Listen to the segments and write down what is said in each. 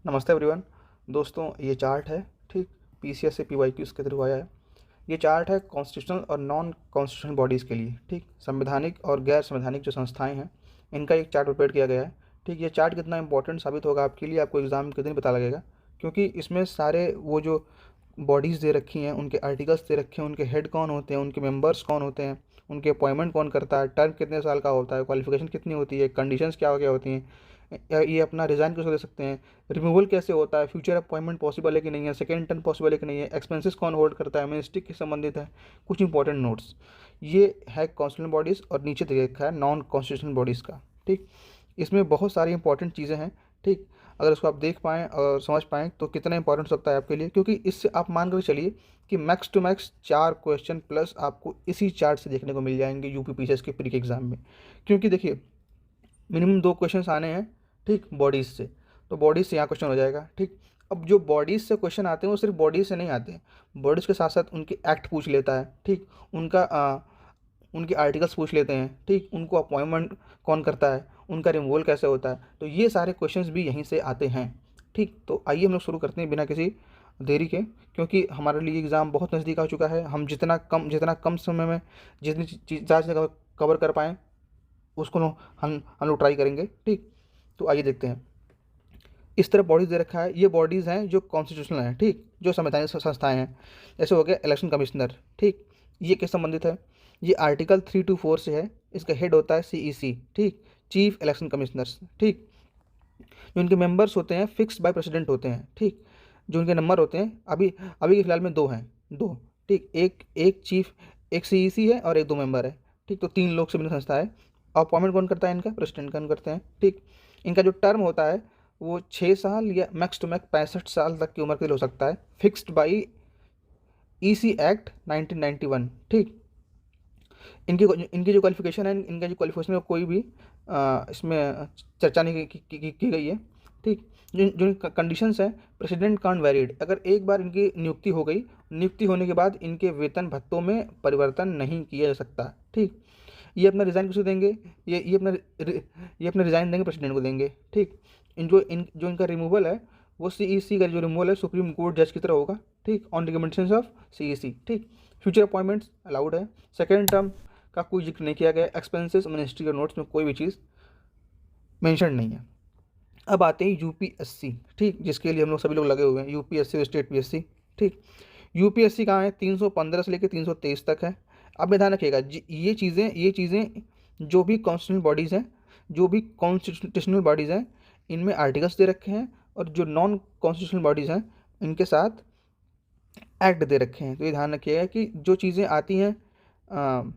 नमस्ते एवरीवन। दोस्तों ये चार्ट है, ठीक, पीसीएस से पीवाईक्यूज़ के थ्रू आया है। ये चार्ट है कॉन्स्टिट्यूशनल और नॉन कॉन्स्टिट्यूशनल बॉडीज़ के लिए, ठीक, संवैधानिक और गैर संवैधानिक जो संस्थाएं हैं इनका एक चार्ट प्रिपेयर किया गया है। ठीक, ये चार्ट कितना इंपॉर्टेंट साबित होगा आपके लिए, आपको एग्जाम के दिन पता लगेगा, क्योंकि इसमें सारे वो जो बॉडीज़ दे रखी हैं उनके आर्टिकल्स दे रखे हैं, उनके हेड कौन होते हैं, उनके मेंबर्स कौन होते हैं, उनके अपॉइंटमेंट कौन करता है, टर्म कितने साल का होता है, क्वालिफिकेशन कितनी होती है, कंडीशंस क्या क्या होती हैं, ये अपना रिज़ाइन कैसे दे सकते हैं, रिमूवल कैसे होता है, फ्यूचर अपॉइंटमेंट पॉसिबल है कि नहीं है, सेकेंड टर्म पॉसिबल है कि नहीं है, एक्सपेंसेस कौन होल्ड करता है, मिनिस्ट्री के संबंधित है, कुछ इंपॉर्टेंट नोट्स। ये है कॉन्स्टिट्यूशनल बॉडीज़ और नीचे दे रखा है नॉन कॉन्स्टिट्यूशनल बॉडीज़ का। ठीक, इसमें बहुत सारी इंपॉर्टेंट चीज़ें हैं। ठीक, अगर उसको आप देख पाएँ और समझ पाएँ तो कितना इंपॉर्टेंट हो सकता है आपके लिए, क्योंकि इससे आप मान कर चलिए कि max to max 4 question plus आपको इसी चार्ट से देखने को मिल जाएंगे यूपी पीसीएस के प्री के एग्जाम में। क्योंकि देखिए मिनिमम 2 क्वेश्चंस आने हैं, ठीक, बॉडीज़ से, तो बॉडीज़ से यहाँ क्वेश्चन हो जाएगा। ठीक, अब जो बॉडीज़ से क्वेश्चन आते हैं वो सिर्फ बॉडीज़ से नहीं आते हैं, बॉडीज़ के साथ साथ उनके एक्ट पूछ लेता है, ठीक, उनका उनके आर्टिकल्स पूछ लेते हैं, ठीक, उनको अपॉइंटमेंट कौन करता है, उनका रिमूवल कैसे होता है, तो ये सारे क्वेश्चंस भी यहीं से आते हैं। ठीक, तो आइए हम लोग शुरू करते हैं बिना किसी देरी के, क्योंकि हमारे लिए एग्ज़ाम बहुत नज़दीक आ चुका है। हम जितना कम समय में जितनी चीज़ ज़्यादा से कवर कर पाएँ उसको हम लोग ट्राई करेंगे। ठीक, तो आइए देखते हैं। इस तरह बॉडीज़ दे रखा है, ये बॉडीज़ हैं जो कॉन्स्टिट्यूशनल हैं, ठीक, जो संवैधानिक संस्थाएं हैं। जैसे हो गया इलेक्शन कमिश्नर, ठीक, ये किस संबंधित है, ये आर्टिकल 3 to 4 से है। इसका हेड होता है सीईसी, ठीक, चीफ इलेक्शन कमिश्नर्स। ठीक, जो इनके मेंबर्स होते हैं फिक्स्ड बाय प्रेसिडेंट होते हैं। ठीक, जो इनके नंबर होते हैं अभी अभी के फिलहाल में 2 हैं, 2। ठीक, एक एक चीफ, एक सीईसी है और एक 2 मेंबर है। ठीक, तो 3 लोग से बनी संस्था है। अपॉइंटमेंट कौन करता है, इनका प्रेसिडेंट कौन करते हैं। ठीक, इनका जो टर्म होता है वो 6 साल या मैक्स टू मैक्स 65 साल तक की उम्र के लिए हो सकता है, फिक्स्ड बाई ईसी एक्ट 1991। ठीक, इनकी इनकी जो क्वालिफिकेशन है, इनका जो क्वालिफिकेशन है कोई भी इसमें चर्चा नहीं की गई है। ठीक, जो जो कंडीशंस हैं, प्रेसिडेंट कांट वैरिड, अगर एक बार इनकी नियुक्ति हो गई, नियुक्ति होने के बाद इनके वेतन भत्तों में परिवर्तन नहीं किया जा सकता। ठीक, ये अपना रिज़ाइन किसको देंगे, ये अपना रिज़ाइन देंगे प्रेसिडेंट को देंगे। ठीक, जो इनका रिमूवल है वो सीईसी का जो रिमूवल है सुप्रीम कोर्ट जज की तरह होगा। ठीक, ऑन रिकमेंडेशन ऑफ सीईसी। ठीक, फ्यूचर अपॉइंटमेंट्स अलाउड है, सेकेंड टर्म का कोई जिक्र नहीं किया गया, एक्सपेंसेस मिनिस्ट्री के नोट्स में कोई भी चीज़ मेंशन नहीं है। अब आते हैं यूपीएससी, ठीक, जिसके लिए हम लोग सभी लोग लगे हुए हैं, यूपीएससी और स्टेट पीएससी। ठीक, यूपीएससी कहाँ है, 315 से लेकर 323 तक है। अब में ध्यान रखिएगा ये चीज़ें जो भी कॉन्स्टिट्यूशनल बॉडीज़ हैं, जो भी कॉन्स्टिट्यूशनल बॉडीज़ हैं, इनमें आर्टिकल्स दे रखे हैं, और जो नॉन कॉन्स्टिट्यूशनल बॉडीज़ हैं इनके साथ एक्ट दे रखे हैं। तो ये ध्यान रखिएगा कि जो चीज़ें आती हैं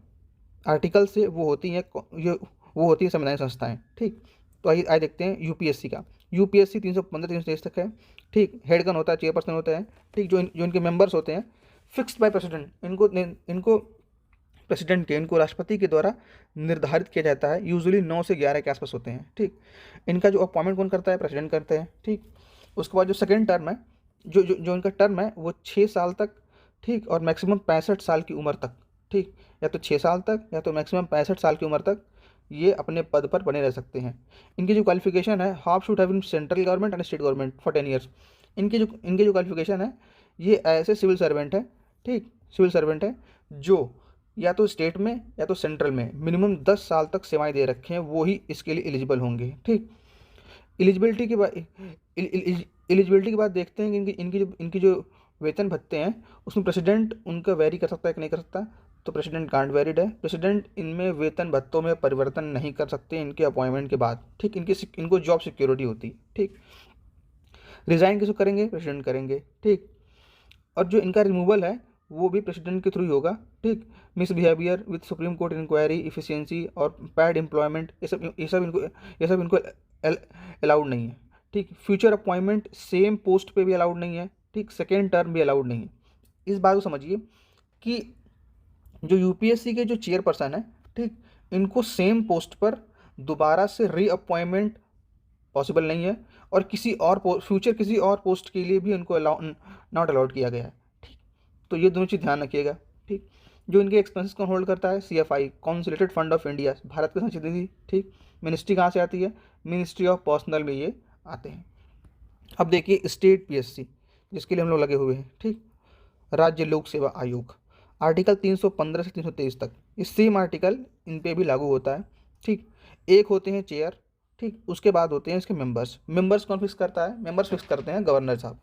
आर्टिकल से वो होती हैं वो होती है संवैधानिक संस्थाएं। ठीक, तो आइए आइए देखते हैं यूपीएससी का। यूपीएससी 315 323 तक है। ठीक, हेड कौन होता है, चेयरपर्सन होता है। ठीक, जो इनके मेंबर्स होते हैं फिक्स्ड बाय प्रेसिडेंट, इनको प्रेसिडेंट के, इनको राष्ट्रपति के द्वारा निर्धारित किया जाता है, यूजुअली 9 से 11 के आसपास होते हैं। ठीक, इनका जो अपॉइंटमेंट कौन करता है, प्रेसिडेंट करते हैं। ठीक, उसके बाद जो सेकेंड टर्म है, जो इनका टर्म है वो 6 साल तक, ठीक, और मैक्सिमम 65 साल की उम्र तक। ठीक, या तो 6 साल तक या तो मैक्सिमम 65 साल की उम्र तक ये अपने पद पर बने रह सकते हैं। इनकी जो क्वालिफिकेशन है, half should have in central government and state government for 10 years. इनकी जो क्वालिफिकेशन है, ये ऐसे सिविल सर्वेंट है, ठीक, सिविल सर्वेंट है जो या तो स्टेट में या तो सेंट्रल में मिनिमम 10 साल तक सेवाएं दे रखे हैं, वो ही इसके लिए एलिजिबल होंगे। ठीक, एलिजिबिलिटी के बाद एलिजिबिलिटी के बाद देखते हैं कि इनकी जो वेतन भत्ते हैं उसमें प्रेसिडेंट उनका वेरी कर सकता है कि नहीं कर सकता। तो प्रेसिडेंट कांट वेरिड है, प्रेसिडेंट इनमें वेतन भत्तों में परिवर्तन नहीं कर सकते इनके अपॉइंटमेंट के बाद। ठीक, इनको जॉब सिक्योरिटी होती है। ठीक, रिज़ाइन किसको करेंगे, प्रेसिडेंट करेंगे। ठीक, और जो इनका रिमूवल है वो भी प्रेसिडेंट के थ्रू ही होगा। ठीक, misbehaviour with supreme court inquiry, efficiency और पैड एम्प्लॉयमेंट, ये सब इनको अलाउड नहीं है। ठीक, फ्यूचर अपॉइंटमेंट सेम पोस्ट पे भी अलाउड नहीं है। ठीक, सेकेंड टर्म भी अलाउड नहीं है। इस बात को समझिए कि जो यूपीएससी के जो चेयरपर्सन है, ठीक, इनको सेम पोस्ट पर दोबारा से रीअपॉइंटमेंट पॉसिबल नहीं है, और किसी और पोस्ट के लिए भी इनको नॉट अलाउड किया गया है। ठीक, तो ये दोनों चीज़ ध्यान रखिएगा। ठीक, जो इनके एक्सपेंसेस कौन होल्ड करता है, CFI, कॉन्सुलेटेड fund of India, Bharat की संस्कृति। ठीक, मिनिस्ट्री कहाँ से आती है, मिनिस्ट्री ऑफ पर्सनल में ये आते हैं। अब देखिए स्टेट पीएससी जिसके लिए हम लोग लगे हुए हैं, ठीक, राज्य लोक सेवा आयोग, आर्टिकल 315 से 323 तक इस सेम आर्टिकल इन पे भी लागू होता है, ठीक। एक होते हैं चेयर, ठीक, उसके बाद होते हैं इसके मेंबर्स कौन फिक्स करता है? मेंबर्स फिक्स करते हैं गवर्नर साहब।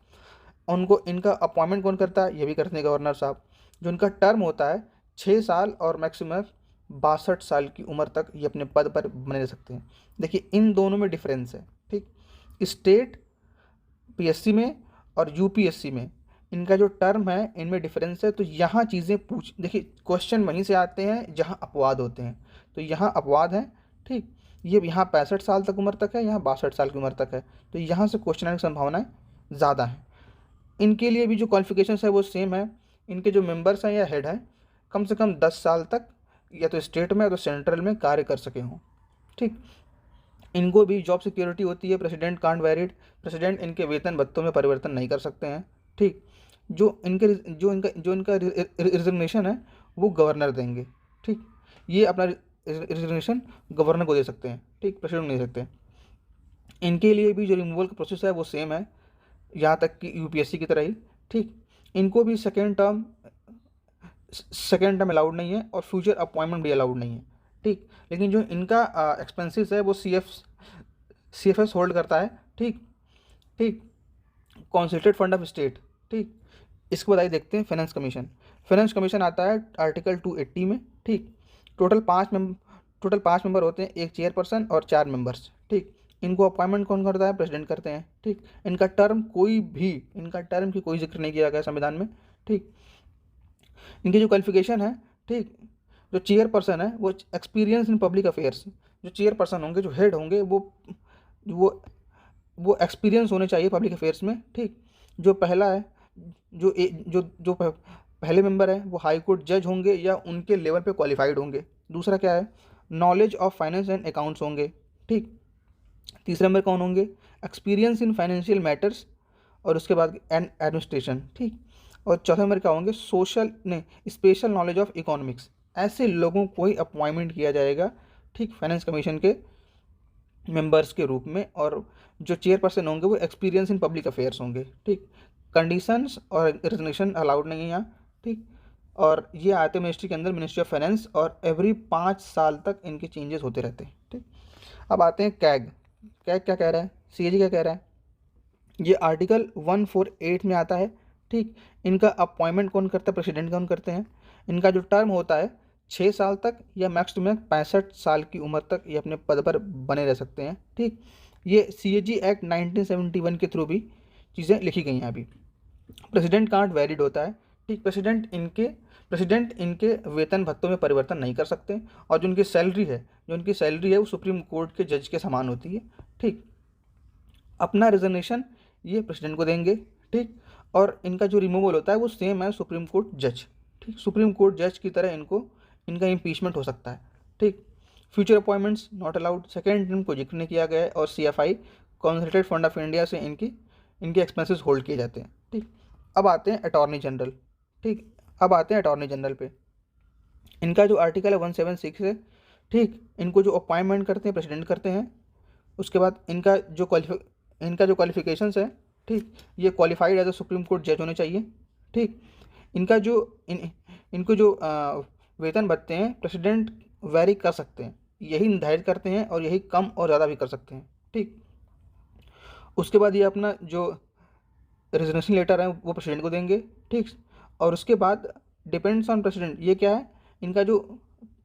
उनको इनका अपॉइंटमेंट कौन करता है? ये भी करते हैं गवर्नर साहब। जो इनका टर्म होता है 6 साल और मैक्सिमम 62 साल की उम्र तक ये अपने पद पर बने रह सकते हैं। देखिए इन दोनों में डिफरेंस है, ठीक। स्टेट पीएससी में और यूपीएससी में इनका जो टर्म है इनमें डिफरेंस है। तो यहाँ चीज़ें देखिए क्वेश्चन वहीं से आते हैं जहाँ अपवाद होते हैं। तो यहाँ अपवाद है, ठीक, ये यहाँ 65 साल तक उम्र तक है, यहाँ 62 साल की उम्र तक है। तो यहाँ से क्वेश्चन आने की संभावनाएं ज़्यादा हैं। इनके लिए भी जो क्वालिफिकेशंस है वो सेम है। इनके जो मेंबर्स हैं या हेड हैं कम से कम 10 साल तक या तो स्टेट में या तो सेंट्रल में कार्य कर सके हों, ठीक। इनको भी जॉब सिक्योरिटी होती है। प्रेसिडेंट कांट वैरिड, प्रेसिडेंट इनके वेतन भत्तों में परिवर्तन नहीं कर सकते हैं, ठीक। जो इनका रिजिग्नेशन है वो गवर्नर देंगे, ठीक। ये अपना रिजिग्नेशन गवर्नर को दे सकते हैं, ठीक, प्रेसिडेंट नहीं दे सकते। इनके लिए भी जो रिमूवल का प्रोसेस है वो सेम है, यहाँ तक कि यूपीएससी की तरह ही, ठीक। इनको भी सेकेंड टर्म अलाउड नहीं है और फ्यूचर अपॉइंटमेंट भी अलाउड नहीं है, ठीक। लेकिन जो इनका एक्सपेंसेस है वो सीएफएस होल्ड करता है, ठीक, ठीक, कॉन्सोलिडेटेड फंड ऑफ स्टेट, ठीक। इसके बाद आइए देखते हैं फाइनेंस कमीशन आता है आर्टिकल 280 में, ठीक। टोटल पाँच मेंबर होते हैं, एक चेयरपर्सन और 4 मेंबर्स, ठीक। इनको अपॉइंटमेंट कौन करता है? प्रेसिडेंट करते हैं, ठीक। इनका टर्म की कोई जिक्र नहीं किया गया संविधान में, ठीक। इनकी जो क्वालिफिकेशन है, ठीक, जो चेयरपर्सन है वो एक्सपीरियंस इन पब्लिक अफेयर्स, जो चेयरपर्सन होंगे, जो हेड होंगे वो एक्सपीरियंस होने चाहिए पब्लिक अफेयर्स में, ठीक। जो पहला है जो पहले मेंबर है वो हाई कोर्ट जज होंगे या उनके लेवल पे क्वालिफाइड होंगे। दूसरा क्या है? Knowledge of finance and accounts होंगे, ठीक। तीसरे नंबर कौन होंगे? एक्सपीरियंस इन फाइनेंशियल मैटर्स और उसके बाद एडमिनिस्ट्रेशन, ठीक। और चौथे नंबर क्या होंगे? Special knowledge of economics. ऐसे लोगों को ही अपॉइंटमेंट किया जाएगा, ठीक, फाइनेंस कमीशन के मेंबर्स के रूप में। और जो चेयरपर्सन होंगे वो एक्सपीरियंस इन पब्लिक अफेयर्स होंगे, ठीक। कंडीशंस और रिजर्वेशन अलाउड नहीं है यहाँ, ठीक। और ये आते हैं मिनिस्ट्री के अंदर, मिनिस्ट्री ऑफ फाइनेंस, और एवरी 5 साल तक इनके चेंजेस होते रहते हैं, ठीक। अब आते हैं कैग क्या कह रहा है, सीएजी क्या कह रहा है? ये आर्टिकल 148 में आता है, ठीक। इनका अपॉइंटमेंट कौन करता है? प्रेसिडेंट कौन करते हैं। इनका जो टर्म होता है 6 साल तक या मैक्स टू मैक्स 65 साल की उम्र तक ये अपने पद पर बने रह सकते हैं, ठीक। ये सीएजी एक्ट 1971 के थ्रू भी चीज़ें लिखी गई हैं अभी। प्रेसिडेंट कांट वैलिड होता है, ठीक। प्रेसिडेंट इनके वेतन भत्तों में परिवर्तन नहीं कर सकते और जो उनकी सैलरी है वो सुप्रीम कोर्ट के जज के समान होती है, ठीक। अपना रिजर्वेशन ये प्रेसिडेंट को देंगे, ठीक। और इनका जो रिमूवल होता है वो सेम है सुप्रीम कोर्ट जज, ठीक। सुप्रीम कोर्ट जज की तरह इनका इम्पीचमेंट हो सकता है, ठीक। Future appointments not allowed, second term को जिक्र नहीं किया गया है। और CFI consolidated fund of India से इनके एक्सपेंसेस होल्ड किए जाते हैं, ठीक। अब आते हैं अटॉर्नी जनरल, ठीक। अब आते हैं अटॉर्नी जनरल पे। इनका जो आर्टिकल है 176 है, ठीक। इनको जो अपॉइंटमेंट करते हैं प्रेसिडेंट करते हैं। उसके बाद इनका जो क्वालिफिकेशंस है, ठीक, ये qualified as a supreme court जज होने चाहिए, ठीक। इनको जो वेतन भत्ते हैं प्रेसिडेंट वैरी कर सकते हैं, यही निर्धारित करते हैं और यही कम और ज़्यादा भी कर सकते हैं, ठीक। उसके बाद ये अपना जो रेजिग्नेशन लेटर है वो प्रेसिडेंट को देंगे, ठीक। और उसके बाद डिपेंड्स ऑन प्रेसिडेंट, ये क्या है? इनका जो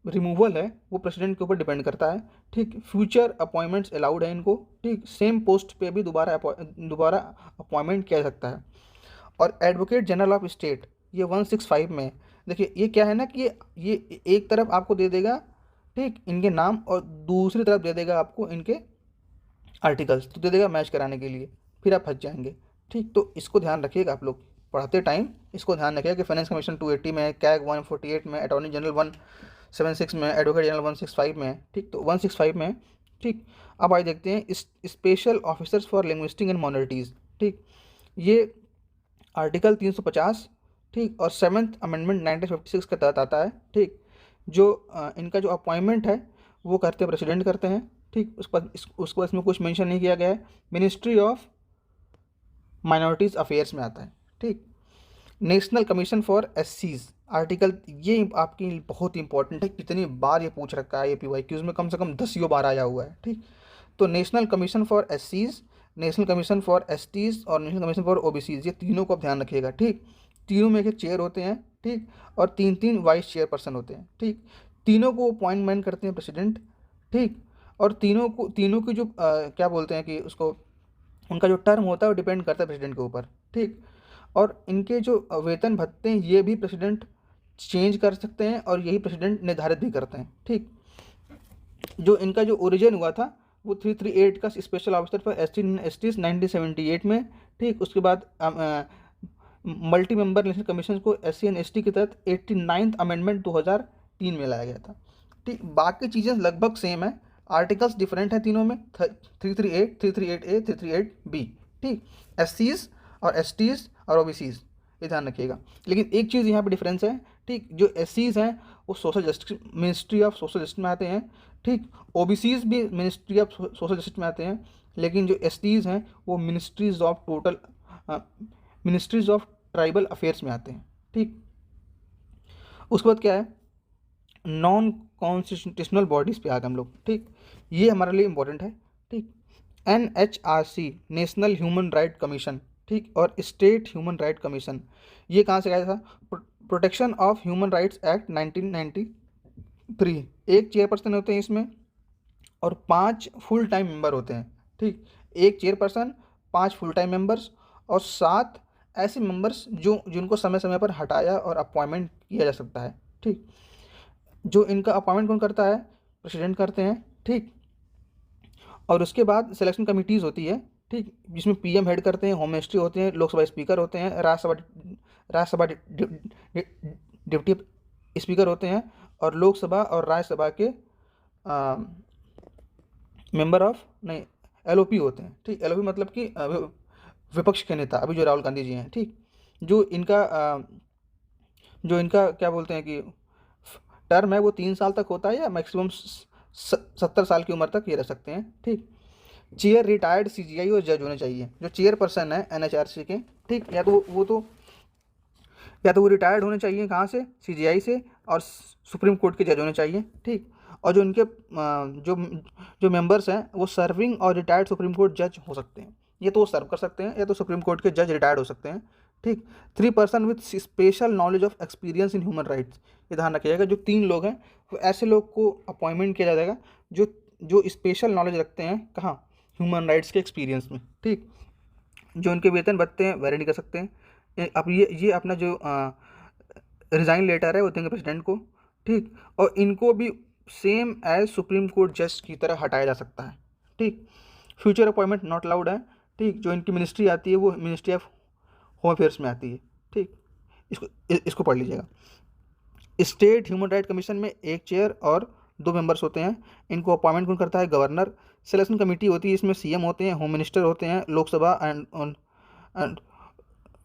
रिमूवल है वो प्रेसिडेंट के ऊपर डिपेंड करता है, ठीक। फ्यूचर अपॉइंटमेंट्स अलाउड है इनको, ठीक। सेम पोस्ट पे भी दोबारा अपॉइंटमेंट किया जा सकता है। और एडवोकेट जनरल ऑफ स्टेट ये 165 में। देखिए ये क्या है ना कि ये एक तरफ आपको दे देगा, ठीक, इनके नाम, और दूसरी तरफ दे देगा आपको इनके आर्टिकल्स, तो दे देगा मैच कराने के लिए, फिर आप फंस जाएंगे, ठीक। तो इसको ध्यान रखिएगा, आप लोग पढ़ाते टाइम इसको ध्यान रखिएगा कि फाइनेंस कमीशन 280 में, कैग 148 में, अटॉर्नी जनरल 176 में, एडवोकेट जनरल 165 में, ठीक। तो 165 में, ठीक। अब आइए देखते हैं special officers for linguistic and minorities, ठीक। ये आर्टिकल 350, ठीक, और 7th अमेंडमेंट 1956 के तहत आता है, ठीक। जो इनका जो अपॉइंटमेंट है वो प्रेसिडेंट करते हैं, ठीक। उसके बाद इसमें कुछ मेंशन नहीं किया गया है। मिनिस्ट्री ऑफ माइनॉरिटीज़ अफेयर्स में आता है। ठीक, नेशनल कमीशन फॉर एससीज आर्टिकल, ये आपकी बहुत इंपॉर्टेंट है, कितनी बार ये पूछ रखा है, ये पीवाईक्यूज में कम से कम 10 बार आया हुआ है। ठीक, तो नेशनल कमीशन फॉर एससीज, नेशनल कमीशन फॉर एसटीज और नेशनल कमीशन फॉर ओबीसीज, ये तीनों को आप ध्यान रखिएगा। ठीक, तीनों में एक चेयर होते हैं। ठीक, और 3 वाइस चेयरपर्सन होते हैं। ठीक, तीनों को अपॉइंटमेंट करते हैं प्रेसिडेंट। ठीक, और तीनों की जो क्या बोलते हैं कि उसको, उनका जो टर्म होता है वो डिपेंड करता है प्रेसिडेंट के ऊपर। ठीक, और इनके जो वेतन भत्ते हैं ये भी प्रेसिडेंट चेंज कर सकते हैं और यही प्रेसिडेंट निर्धारित भी करते हैं। ठीक, जो इनका जो ओरिजिन हुआ था वो 338 का स्पेशल ऑफिसर फॉर एसटीज 1978 में। ठीक, उसके बाद मल्टी मेंबर नेशनल कमीशन को SC एंड ST के तहत 89th अमेंडमेंट 2003 में लाया गया था। ठीक, बाकी चीज़ें लगभग सेम है, आर्टिकल्स डिफरेंट है तीनों में, 338, 338A, 338B। ठीक, SCs और STs और OBCs, ये ध्यान रखिएगा। लेकिन एक चीज़ यहाँ पे डिफरेंस है। ठीक, जो SCs हैं वो social justice, ministry of social justice में आते हैं। ठीक, OBCs भी मिनिस्ट्री ऑफ सोशल जस्टिस में आते हैं, लेकिन जो STs हैं वो मिनिस्ट्रीज ऑफ ट्राइबल अफेयर्स में आते हैं। ठीक, उसके बाद क्या है, नॉन कॉन्स्टिट्यूशनल बॉडीज़ पे आ गए हम लोग। ठीक, ये हमारे लिए इम्पोर्टेंट है। ठीक, NHRC national human right commission, ठीक, और स्टेट ह्यूमन राइट कमीशन, ये कहाँ से आया था, protection of human rights act 1993। एक चेयरपर्सन होते हैं इसमें और 5 फुल टाइम मेंबर होते हैं। ठीक, एक चेयरपर्सन, 5 फुल टाइम मेंबर्स और 7 ऐसे मेंबर्स जिनको समय समय पर हटाया और अपॉइंटमेंट किया जा सकता है। ठीक, जो इनका अपॉइंटमेंट कौन करता है, प्रेसिडेंट करते हैं। ठीक, और उसके बाद सिलेक्शन कमिटीज़ होती है। ठीक, जिसमें PM हेड करते हैं, होम मिनिस्ट्री होते हैं, लोकसभा स्पीकर होते हैं, राज्यसभा डिप्टी स्पीकर होते हैं, और लोकसभा और राज्यसभा के मेंबर ऑफ नहीं LOP होते हैं। ठीक, LOP मतलब कि विपक्ष के नेता, अभी जो राहुल गांधी जी हैं। ठीक, जो इनका क्या बोलते हैं कि टर्म है वो 3 साल तक होता है या मैक्सिमम 70 साल की उम्र तक ये रह सकते हैं। ठीक, चेयर रिटायर्ड CGI और जज होने चाहिए, जो चेयरपर्सन है NHRC के। ठीक, या तो वो रिटायर्ड होने चाहिए, कहाँ से, CGI से, और सुप्रीम कोर्ट के जज होने चाहिए। ठीक, और जो इनके जो मेंबर्स हैं वो सर्विंग और रिटायर्ड सुप्रीम कोर्ट जज हो सकते हैं, ये तो वो सर्व कर सकते हैं, या तो सुप्रीम कोर्ट के जज रिटायर्ड हो सकते हैं। ठीक, 3 person with special knowledge of experience in human rights, ये ध्यान रखिएगा। जो 3 लोग हैं वो ऐसे लोग को अपॉइंटमेंट किया जाएगा जो स्पेशल नॉलेज रखते हैं, कहाँ, ह्यूमन राइट्स के एक्सपीरियंस में। ठीक, जो इनके वेतन भत्ते हैं वेरी नहीं कर सकते हैं। अब ये अपना जो रिज़ाइन लेटर है वो देंगे प्रेसिडेंट को। ठीक, और इनको भी सेम एज सुप्रीम कोर्ट जज की तरह हटाया जा सकता है। ठीक, फ्यूचर अपॉइंटमेंट नॉट अलाउड है। ठीक, जो इनकी मिनिस्ट्री आती है वो मिनिस्ट्री ऑफ होम अफेयर्स में आती है। ठीक, इसको पढ़ लीजिएगा। स्टेट ह्यूमन राइट कमीशन में 1 चेयर और 2 मेंबर्स होते हैं। इनको अपॉइंटमेंट कौन करता है, गवर्नर। सिलेक्शन कमेटी होती है, इसमें CM होते हैं, होम मिनिस्टर होते हैं,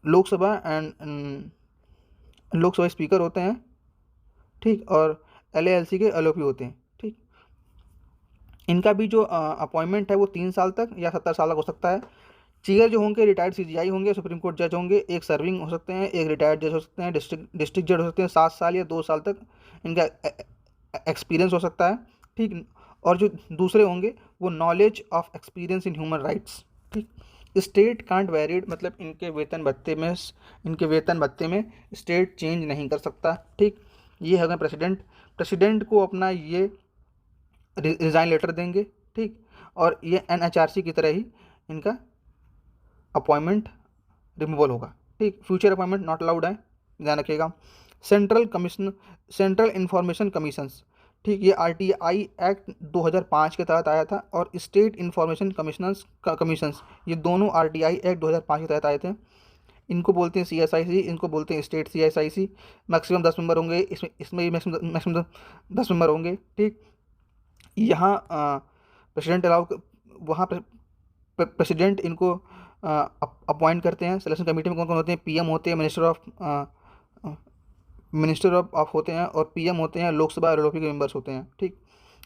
लोकसभा स्पीकर होते हैं। ठीक, और LALC के LOP होते हैं। ठीक, इनका भी जो अपॉइंटमेंट है वो 3 साल तक या 70 साल तक हो सकता है। चेयर जो होंगे रिटायर्ड CGI होंगे, सुप्रीम कोर्ट जज होंगे, एक सर्विंग हो सकते हैं, एक रिटायर्ड जज हो सकते हैं, डिस्ट्रिक्ट जज हो सकते हैं, 7 साल या 2 साल तक इनका एक्सपीरियंस हो सकता है। ठीक, और जो दूसरे होंगे वो knowledge of experience in human rights. ठीक, स्टेट कांट वेरिड, मतलब इनके वेतन भत्ते में स्टेट चेंज नहीं कर सकता। ठीक, ये है प्रेसिडेंट को अपना ये रिज़ाइन लेटर देंगे। ठीक, और ये NHRC की तरह ही इनका अपॉइंटमेंट रिमूवल होगा। ठीक, फ्यूचर अपॉइंटमेंट नॉट अलाउड है, ध्यान रखिएगा। सेंट्रल इंफॉर्मेशन कमीशंस, ठीक, ये RTI एक्ट 2005 के तहत आया था, और स्टेट इंफॉर्मेशन कमीशंस ये दोनों RTI एक्ट 2005 के तहत आए थे। इनको बोलते हैं CSIC, इनको बोलते हैं स्टेट CSIC। मैक्सिमम 10 मेंबर होंगे, इसमें भी मैक्सिमम 10 मेंबर होंगे। ठीक, यहाँ प्रेसिडेंट वहाँ प्रेसिडेंट इनको अपॉइंट करते हैं। सिलेक्शन कमेटी में कौन कौन होते हैं, PM होते हैं, मिनिस्टर ऑफ होते हैं, और PM होते हैं, लोकसभा और LOP के मेंबर्स होते हैं। ठीक,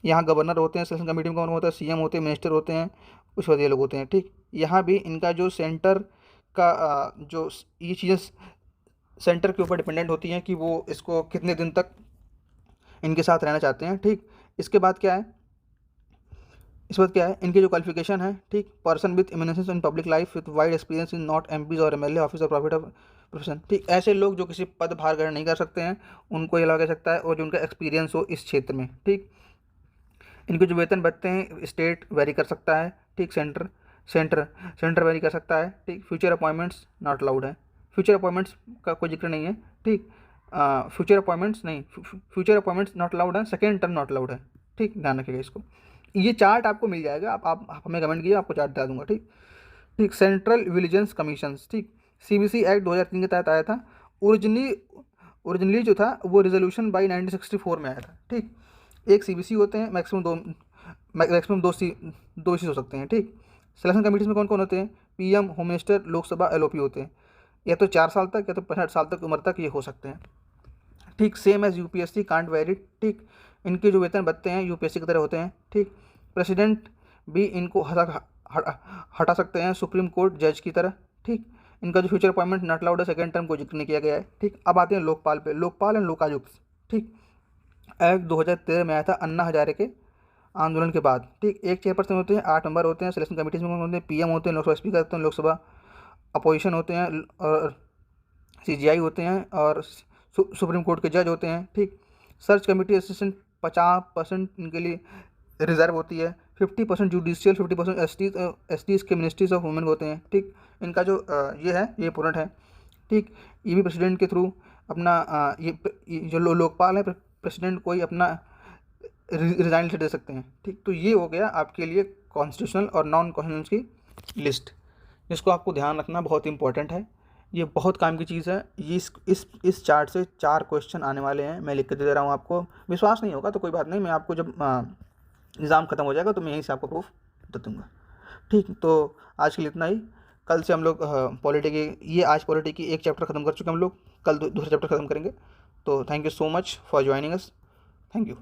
यहाँ गवर्नर होते हैं। सिलेक्शन कमेटी में कौन होता है, CM होते हैं, मिनिस्टर होते हैं, कुछ ये लोग होते हैं। ठीक, यहाँ भी इनका जो सेंटर का जो ये चीज़ें सेंटर के ऊपर डिपेंडेंट होती हैं कि वो इसको कितने दिन तक इनके साथ रहना चाहते हैं। ठीक, इसके बाद क्या है, इनकी जो क्वालिफिकेशन है, ठीक, person with eminence in public life with wide experience in not MPs और MLA officer profit of profession. ठीक, ऐसे लोग जो किसी पद भार ग्रहण नहीं कर सकते हैं उनको ये लगा जा सकता है, और जो उनका एक्सपीरियंस हो इस क्षेत्र में। ठीक, इनके जो वेतन भत्ते हैं स्टेट वेरी कर सकता है। ठीक, सेंटर वेरी कर सकता है। ठीक, फ्यूचर अपॉइंटमेंट्स नॉट अलाउड है, फ्यूचर अपॉइंटमेंट्स का कोई जिक्र नहीं है। ठीक, फ्यूचर अपॉइंटमेंट्स नॉट अलाउड है, सेकेंड टर्म नॉट अलाउड है। ठीक, ध्यान रखिएगा इसको। ये चार्ट आपको मिल जाएगा, आप हमें कमेंट कीजिए, आपको चार्ट बता दूंगा। ठीक ठीक, सेंट्रल विजिलेंस कमीशंस। ठीक, सीबीसी एक्ट 2003 के तहत आया था। ओरिजिनली जो था वो रिजोल्यूशन बाई 1964 में आया था। ठीक, एक सीबीसी होते हैं, मैक्सिमम दो सीट हो सकते हैं। ठीक, सिलेक्शन कमेटीज में कौन कौन होते हैं, PM, home minister, Lok Sabha, LOP होते हैं। या तो 4 साल तक या तो 65 साल तक उम्र तक ये हो सकते हैं। ठीक, same as UPSC, can't vary. ठीक, इनके जो वेतन भत्ते हैं यूपीएससी की तरह होते हैं। ठीक, प्रेसिडेंट भी इनको हटा सकते हैं सुप्रीम कोर्ट जज की तरह। ठीक, इनका जो फ्यूचर अपॉइंटमेंट नॉट अलाउड है, सेकेंड टर्म को जिक्र नहीं किया गया है। ठीक, अब आते हैं लोकपाल पे, लोकपाल एंड लोकायुक्त। ठीक, एक्ट 2013 में आया था अन्ना हजारे के आंदोलन के बाद। ठीक, एक चेयरपर्सन होते हैं, 8 मेंबर होते हैं। सिलेक्शन कमेटीज में होते हैं, पीएम होते हैं, लोकसभा स्पीकर होते हैं, लोकसभा अपोजिशन होते हैं, और सीजीआई होते हैं, और सुप्रीम कोर्ट के जज होते हैं। ठीक, सर्च कमेटी असिस्टेंट 50% इनके लिए रिजर्व होती है। 50% जुडिशियल, 50% एसटीज के मिनिस्ट्रीज ऑफ वुमेन होते हैं। ठीक, इनका जो ये है ये पूर्ण है। ठीक, ये भी प्रेसिडेंट के थ्रू अपना ये जो लोकपाल है, प्रेसिडेंट कोई अपना रिजाइन लेटर दे सकते हैं। ठीक, तो ये हो गया आपके लिए कॉन्स्टिट्यूशनल और नॉन कॉन्स्टिट्यूशनल की लिस्ट, जिसको आपको ध्यान रखना बहुत इंपॉर्टेंट है। ये बहुत काम की चीज़ है। ये इस चार्ट से 4 क्वेश्चन आने वाले हैं, मैं लिख के दे रहा हूँ। आपको विश्वास नहीं होगा तो कोई बात नहीं, मैं आपको जब एग्ज़ाम ख़त्म हो जाएगा तो मैं यहीं से आपको प्रूफ दे दूँगा। ठीक, तो आज के लिए इतना ही। कल से हम लोग पॉलिटी की, ये आज पॉलिटी की एक चैप्टर ख़त्म कर चुके हैं हम लोग, कल दूसरा चैप्टर ख़त्म करेंगे। तो thank you so much for joining us, thank you.